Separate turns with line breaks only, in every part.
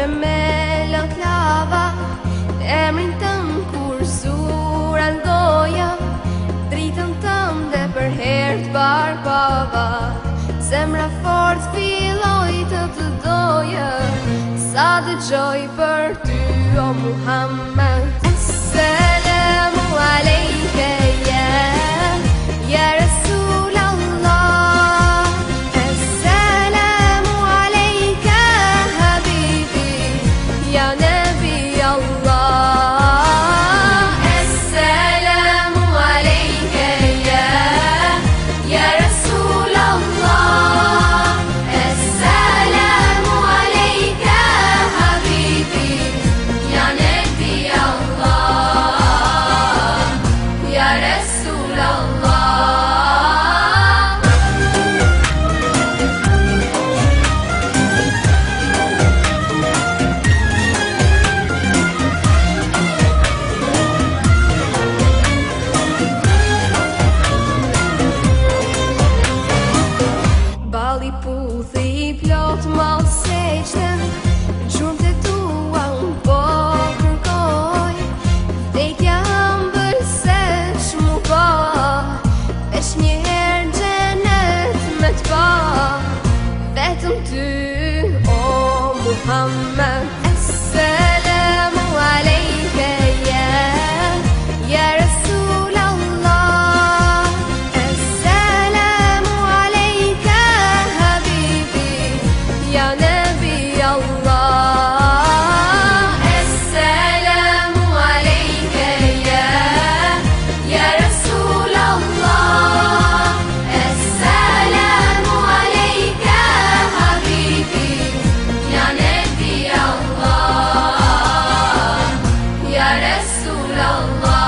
në melot lava, emrin tëm kur sura ndoja, dritën tëm dhe për herë t'barbava. Zemra fort filloj të doja, sa dëgjoj për ty o Muhammed. Assalamu alejke ya Rasul Allah, Assalamu alejke habibi ya Nabi Allah. Assalamu alejke ya Rasul Allah, Assalamu alejke habibi ya Nabi Allah, ya Rasul Allah. Bali puthi I plot mal seqten, gjurmë të tua unë po kërkoj, vdekja ëmbël se shmu po, veç një herë gjenet me t'pa, vetëm ty o Muhammed. Assalamu alejke ya Rasul Allah, Assalamu alejke habibi ya Nabi Allah. Assalamu alejke ya Rasul Allah, Assalamu alejke habibi ya Nabi Allah, ya Rasul Allah.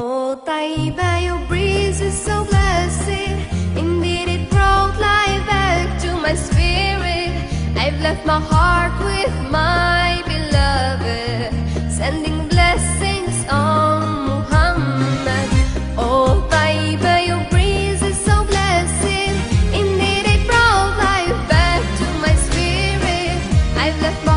Oh Taiba, your breeze is so blessed. Indeed, it brought life back to my spirit. I've left my heart with my beloved, sending blessings on Muhammad. Oh Taiba, your breeze is so blessed. Indeed, it brought life back to my spirit. I've left my